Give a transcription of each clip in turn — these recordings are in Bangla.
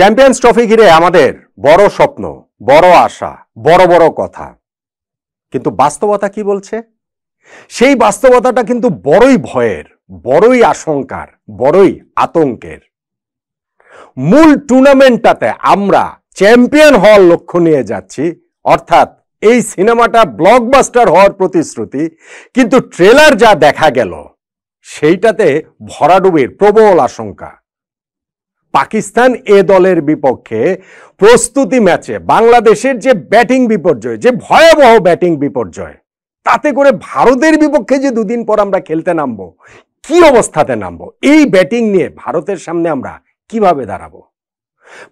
চ্যাম্পিয়ন্স ট্রফি ঘিরে আমাদের বড় স্বপ্ন, বড় আশা, বড় বড় কথা, কিন্তু বাস্তবতা কি বলছে? সেই বাস্তবতাটা কিন্তু বড়ই ভয়ের, বড়ই আশঙ্কার, বড়ই আতঙ্কের। মূল টুর্নামেন্টটাতে আমরা চ্যাম্পিয়ন হওয়ার লক্ষ্য নিয়ে যাচ্ছি, অর্থাৎ এই সিনেমাটা ব্লকবাস্টার হওয়ার প্রতিশ্রুতি, কিন্তু ট্রেলার যা দেখা গেল সেইটাতে ভরাডুবির প্রবল আশঙ্কা। পাকিস্তান এ দলের বিপক্ষে প্রস্তুতি ম্যাচে বাংলাদেশের যে ব্যাটিং বিপর্যয়, যে ভয়াবহ ব্যাটিং বিপর্যয়, তাতে করে ভারতের বিপক্ষে যে দুদিন পর আমরা খেলতে নামবো, কি অবস্থাতে নামবো, এই ব্যাটিং নিয়ে ভারতের সামনে আমরা কিভাবে দাঁড়াবো?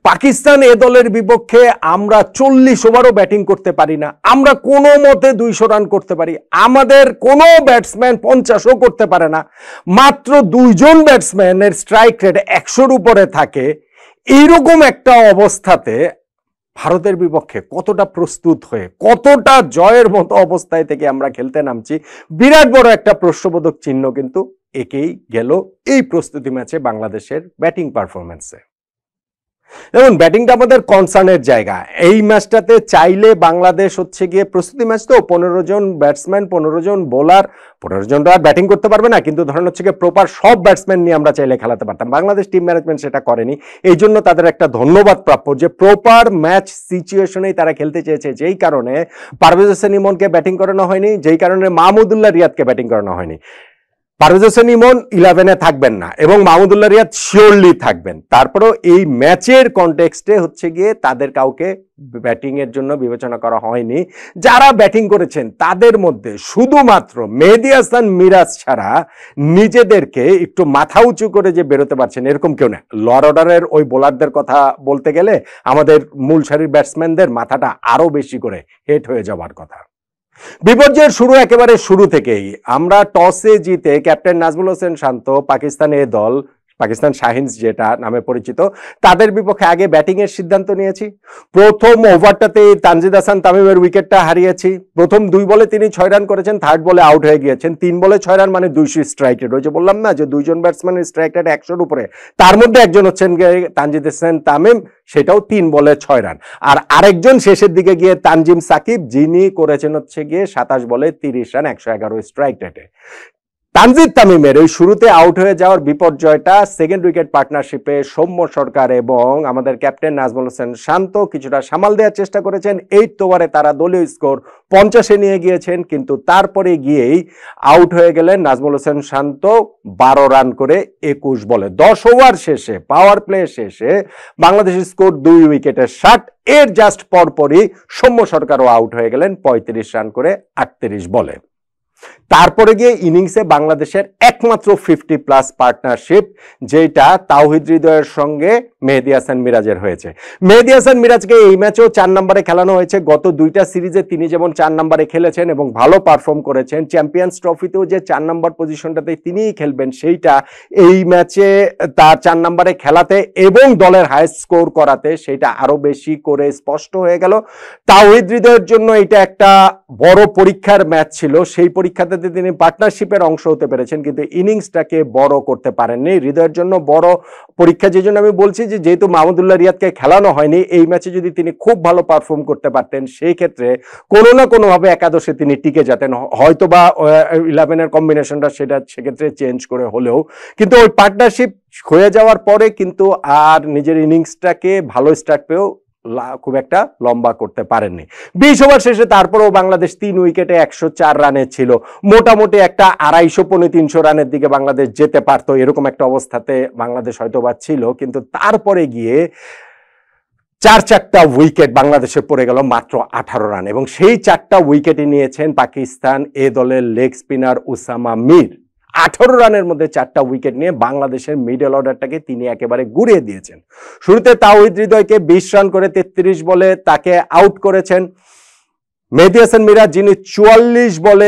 পাকিস্তান এ দলের বিপক্ষে আমরা 40 ওভারও ব্যাটিং করতে পারি না, আমরা কোনো মতে 200 রান করতে পারি, আমাদের কোনো ব্যাটসম্যান 50ও করতে পারে না, মাত্র 2 জন ব্যাটসম্যানের স্ট্রাইক রেট 100-র উপরে থাকে। এইরকম একটা অবস্থাতে ভারতের বিপক্ষে কতটা প্রস্তুত হয়ে, কতটা জয়ের মতো অবস্থায় থেকে আমরা খেলতে নামছি, বিরাট বড় একটা প্রশ্নবোধক চিহ্ন কিন্তু একেই গেল এই প্রস্তুতি ম্যাচে বাংলাদেশের ব্যাটিং পারফরমেন্সে। দেখুন, ব্যাটিংটা আমাদের কনসার্নের জায়গা। এই ম্যাচটাতে চাইলে বাংলাদেশ হচ্ছে গিয়ে প্রস্তুতি ম্যাচ তো 15 জন ব্যাটসম্যান, 15 জন বোলার, 15 জনরা ব্যাটিং করতে পারবে না, কিন্তু ধরেন হচ্ছে গিয়ে প্রপার সব ব্যাটসম্যান নিয়ে আমরা চাইলে খেলাতে পারতাম। বাংলাদেশ টিম ম্যানেজমেন্ট সেটা করেনি, এই জন্য তাদের একটা ধন্যবাদ প্রাপ্য যে প্রপার ম্যাচ সিচুয়েশনেই তারা খেলতে চেয়েছে। যেই কারণে পারভেজ হোসেন ইমনকে ব্যাটিং করানো হয়নি, যেই কারণে মাহমুদুল্লাহ রিয়াদকে ব্যাটিং করানো হয়নি। পারভেজ হোসেন ইমন 11-এ থাকবেন না এবং মাহমুদুল্লাহ রিয়াদ শিওরলি থাকবেন। তারপরেও এই ম্যাচের কনটেক্সটে হচ্ছে গিয়ে তাদের কাউকে ব্যাটিং এর জন্য বিবেচনা করা হয়নি। যারা ব্যাটিং করেছেন তাদের মধ্যে শুধুমাত্র মেহেদী হাসান মিরাজ ছাড়া নিজেদেরকে একটু মাথা উঁচু করে যে বেরোতে পারছেন এরকম কেউ না। লোয়ার অর্ডারের ওই বোলারদের কথা বলতে গেলে আমাদের মূল সারির ব্যাটসম্যানদের মাথাটা আরো বেশি করে হেট হয়ে যাওয়ার কথা। বিপর্যয়ের শুরু একেবারে শুরু থেকেই। আমরা টসে জিতে ক্যাপ্টেন নাজমুল হোসেন শান্ত, পাকিস্তান এ দল, পাকিস্তান শাহিনস যেটা নামে পরিচিত, তাদের বিপক্ষে আগে ব্যাটিং এর সিদ্ধান্ত নিয়েছি। প্রথম ওভারটাতে তানজিদ হাসান তামিমের উইকেটটা হারিয়েছি। প্রথম 2 বলে তিনি 6 রান করেছেন, থার্ড বলে আউট হয়ে গিয়েছেন। 3 বলে 6 রান মানে 200 স্ট্রাইক রেট। ওই যে বললাম না যে 2 জন ব্যাটসম্যানের স্ট্রাইক রেট 100-র উপরে, তার মধ্যে একজন হচ্ছেন তানজিদ হাসান তামিম, সেটাও 3 বলে 6 রান। আর আরেকজন শেষের দিকে গিয়ে তানজিম সাকিব, যিনি করেছেন হচ্ছে গিয়ে 27 বলে 30 রান 111 স্ট্রাইক রেটে। তানজিদ তামিমের ওই শুরুতে আউট হয়ে যাওয়ার বিপর্যয়টা সেকেন্ড উইকেট পার্টনারশিপে সৌম্য সরকার এবং আমাদের ক্যাপ্টেন নাজমুল হোসেন শান্ত কিছুটা সামাল দেওয়ার চেষ্টা করেছেন। 8 ওভারে তারা দলীয় স্কোর 50-এ নিয়ে গিয়েছেন, কিন্তু তারপরে গিয়েই আউট হয়ে গেলেন নাজমুল হোসেন শান্ত 12 রান করে 21 বলে। 10 ওভার শেষে, পাওয়ার প্লে শেষে বাংলাদেশের স্কোর 2 উইকেটের 60। এর জাস্ট পরপরই সৌম্য সরকারও আউট হয়ে গেলেন 35 রান করে 38 বলে। তারপরে গিয়ে ইনিংসে বাংলাদেশের একমাত্র 50+ পার্টনারশিপ, যেটা তাওহিদ হৃদয়ের সঙ্গে মেহেদী হাসান মিরাজের হয়েছে। মেহেদী হাসান মিরাজকে এই ম্যাচেও 4 নম্বরে খেলানো হয়েছে। গত 2টা সিরিজে তিনি যেমন 4 নম্বরে খেলেছেন এবং ভালো পারফর্ম করেছেন, চ্যাম্পিয়ন্স ট্রফিতেও যে 4 নম্বর পজিশনটাতে তিনিই খেলবেন, সেইটা এই ম্যাচে তার 4 নম্বরে খেলাতে এবং দলের হাইয়েস্ট স্কোর করাতে সেইটা আরো বেশি করে স্পষ্ট হয়ে গেল। তাওহিদ হৃদয়ের জন্য এটা একটা বড় পরীক্ষার ম্যাচ ছিল। সেই পরীক্ষাতে তিনি পার্টনারশিপের অংশ হতে পেরেছেন, কিন্তু ইনিংসটাকে বড় করতে পারেননি। হৃদয়ের জন্য বড় পরীক্ষা, যে জন্য আমি বলছি যে যেহেতু মাহমুদুল্লাহ রিয়াদকে খেলানো হয়নি, এই ম্যাচে যদি তিনি খুব ভালো পারফর্ম করতে পারতেন, সেই ক্ষেত্রে কোনো না কোনোভাবে একাদশে তিনি টিকে যেতেন, হয়তো বা 11-এর কম্বিনেশনটা সেটা সেক্ষেত্রে চেঞ্জ করে হলেও। কিন্তু ওই পার্টনারশিপ হয়ে যাওয়ার পরে কিন্তু আর নিজের ইনিংসটাকে ভালো স্টার্ট পেয়েও খুব একটা লম্বা করতে পারেননি। 20 ওভার শেষে তারপরেও বাংলাদেশ 3 উইকেটে 104 রানে ছিল। মোটামুটি একটা 250-300 রানের দিকে বাংলাদেশ যেতে পারতো, এরকম একটা অবস্থাতে বাংলাদেশ হয়তো বা ছিল। কিন্তু তারপরে গিয়ে 4-4টা উইকেট বাংলাদেশে পড়ে গেল মাত্র 18 রান, এবং সেই 4টা উইকেটই নিয়েছেন পাকিস্তান এ দলের লেগ স্পিনার উসামা মির। 18 রানের মধ্যে 4টা উইকেট নিয়ে বাংলাদেশের মিডল অর্ডারটাকে তিনি একেবারে গুড়িয়ে দিয়েছেন। শুরুতে তাওহিদ হৃদয়কে 20 রান করে 33 বলে তাকে আউট করেছেন। মেহেদী হাসান মিরাজ, যিনি 44 বলে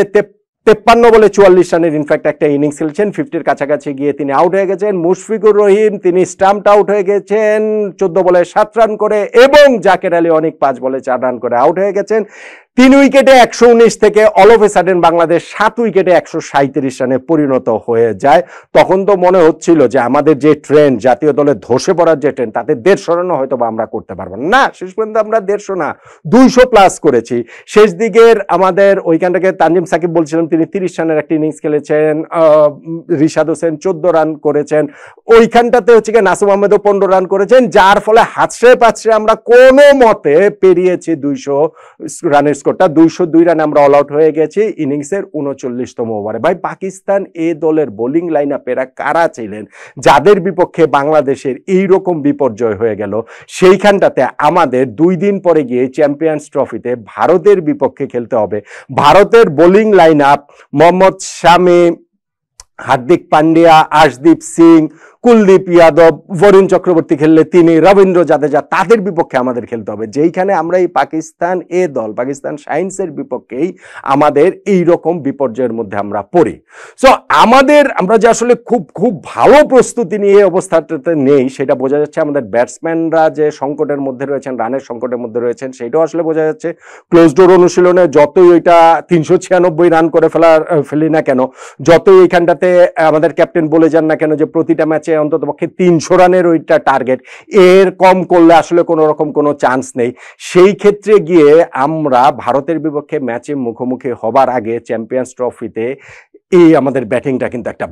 53 বলে 44 রানের ইনফ্যাক্ট একটা ইনিংস খেলছেন, 50-র কাছাকাছি গিয়ে তিনি আউট হয়ে গেছেন। মুশফিকুর রহিম, তিনি স্টাম্পড আউট হয়ে গেছেন 14 বলে 7 রান করে, এবং জাকের আলী অনেক 5 বলে 4 রান করে আউট হয়ে গেছেন। 3 উইকেটে 119 থেকে all of a sudden Bangladesh 7 উইকেটে 137 রানে পরিণত হয়ে যায়। তখন তো মনে হচ্ছিল যে আমাদের যে ট্রেন্ড, জাতীয় দলে ধসে পড়ার যে ট্রেন্ড, তাতে 150 রানও হয়তো বা আমরা করতে পারবো না। শেষ পর্যন্ত আমরা 150 না 200 প্লাস করেছি। শেষ দিকের আমাদের ওইখানটাকে তানজিম সাকিব বলছিলাম, তিনি 30 রানের একটা ইনিংস খেলেছেন, রিশাদ হোসেন 14 রান করেছেন, ওইখানটাতে হচ্ছে কি নাসুম আহমেদও 15 রান করেছেন, যার ফলে হাতড়ে পাতড়ে আমরা কোনো মতে পেরিয়েছি 200 রানের স্কোরটা। 202 রানে আমরা অল আউট হয়ে গেছি ইনিংসের 39তম ওভারে। ভাই, পাকিস্তান এ দলের বোলিং লাইন আপেরা কারা ছিলেন যাদের বিপক্ষে বাংলাদেশের এইরকম বিপর্যয় হয়ে গেল? সেইখানটাতে আমাদের 2 দিন পরে গিয়ে চ্যাম্পিয়ন্স ট্রফিতে ভারতের বিপক্ষে খেলতে হবে। ভারতের বোলিং লাইন আপ মোহাম্মদ শামি, হার্দিক পান্ডিয়া, আশদীপ সিং, কুলদীপ যাদব, বরুণ চক্রবর্তী খেললে তিনি, রবীন্দ্র জাদেজা, তাদের বিপক্ষে আমাদের খেলতে হবে। যেইখানে আমরা এই পাকিস্তান এ দল, পাকিস্তান শাইন্সের বিপক্ষেই আমাদের এই রকম বিপর্যয়ের মধ্যে আমরা পড়ি। সো আমরা যে আসলে খুব খুব ভালো প্রস্তুতি নিয়ে এই অবস্থাটাতে নেই, সেটা বোঝা যাচ্ছে। আমাদের ব্যাটসম্যানরা যে সংকটের মধ্যে রয়েছেন, রানের সংকটের মধ্যে রয়েছেন, সেটাও আসলে বোঝা যাচ্ছে। ক্লোজ ডোর অনুশীলনে যতই ওইটা 396 রান করে ফেলি না কেন, যতই এইখানটাতে আমাদের ক্যাপ্টেন বলে যান না কেন যে প্রতিটা ম্যাচে অন্তত পক্ষে 300 রানের ওইটা টার্গেট, এর কম করলে আসলে কোনো রকম কোনো চান্স নেই। সেই ক্ষেত্রে গিয়ে আমরা ভারতের বিপক্ষে ম্যাচে মুখোমুখি হবার আগে চ্যাম্পিয়ন্স ট্রফিতে এই আমাদের ব্যাটিংটা কিন্তু একটা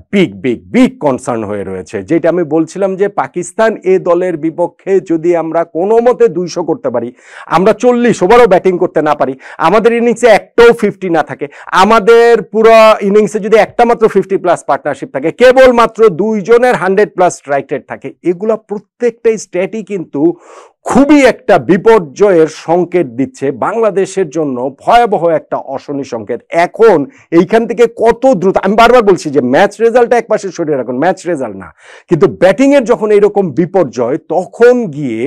বিগ কনসার্ন হয়ে রয়েছে। যেটা আমি বলছিলাম যে পাকিস্তান এ দলের বিপক্ষে যদি আমরা কোনো মতে 200 করতে পারি, আমরা 40 ওভারও ব্যাটিং করতে না পারি, আমাদের ইনিংসে একটাও 50 না থাকে, আমাদের পুরো ইনিংসে যদি একটা মাত্র 50 প্লাস পার্টনারশিপ থাকে, কেবলমাত্র 2 জনের 100 প্লাস স্ট্রাইক রেট থাকে, এগুলো প্রত্যেকটাই স্ট্যাটই কিন্তু খুবই একটা বিপর্যয়ের সংকেত দিচ্ছে, বাংলাদেশের জন্য ভয়াবহ একটা অশনি সংকেত। এখন এইখান থেকে কত দ্রুত, আমি বারবার বলছি যে ম্যাচ রেজাল্টটা এক পাশে সরিয়ে রাখুন, ম্যাচ রেজাল্ট না, কিন্তু ব্যাটিং এর যখন এইরকম বিপর্যয়, তখন গিয়ে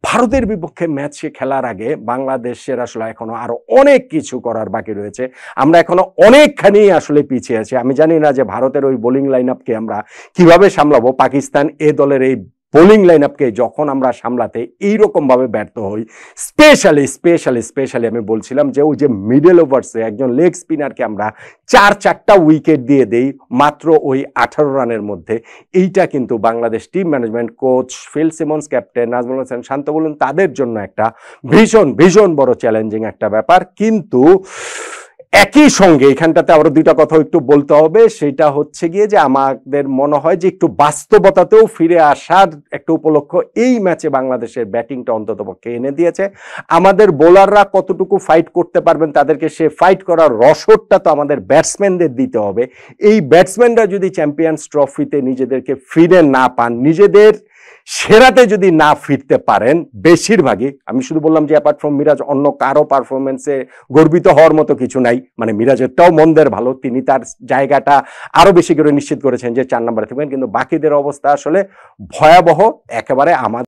ভারতের বিপক্ষে ম্যাচে খেলার আগে বাংলাদেশের আসলে এখনো আরো অনেক কিছু করার বাকি রয়েছে। আমরা এখনো অনেকখানি আসলে পিছিয়ে আছি। আমি জানি না যে ভারতের ওই বোলিং লাইন আপকে আমরা কিভাবে সামলাবো। পাকিস্তান এ দলের এই বোলিং লাইন আপকে যখন আমরা সামলাতে এইরকম ভাবে ব্যর্থ হই, স্পেশালি আমি বলছিলাম যে ওই যে মিডল ওভার্সে একজন লেগ স্পিনারকে আমরা 4-4টা উইকেট দিয়ে দেই মাত্র ওই 18 রানের মধ্যে, এইটা কিন্তু Bangladesh team management, coach Phil Simmons, captain Najmul Hossain Shanto বলুন, তাদের জন্য একটা ভীষণ বড় চ্যালেঞ্জিং একটা ব্যাপার। কিন্তু একই সঙ্গে এখানটাতে আরো 2টা কথা একটু বলতে হবে। সেটা হচ্ছে গিয়ে যে আমাদের মনে হয় যে একটু বাস্তবতাতেও ফিরে আসার একটা উপলক্ষ এই ম্যাচে বাংলাদেশের ব্যাটিংটা অন্তত পক্ষে এনে দিয়েছে। আমাদের বোলাররা কতটুকু ফাইট করতে পারবেন, তাদেরকে সে ফাইট করার রসদটা তো আমাদের ব্যাটসম্যানদের দিতে হবে। এই ব্যাটসম্যানরা যদি চ্যাম্পিয়ন্স ট্রফিতে নিজেদেরকে ফিরে না পান, নিজেদের সেরাতে যদি না ফিরতে পারেন, বেশিরভাগই, আমি শুধু বললাম যে অ্যাপার্ট ফ্রম মিরাজ অন্য কারো পারফরমেন্সে গর্বিত হওয়ার মতো কিছু নাই, মানে মিরাজেরটাও মন্দের ভালো, তিনি তার জায়গাটা আরো বেশি করে নিশ্চিত করেছেন যে 4 নম্বরে থাকবেন, কিন্তু বাকিদের অবস্থা আসলে ভয়াবহ একেবারে। আমাদের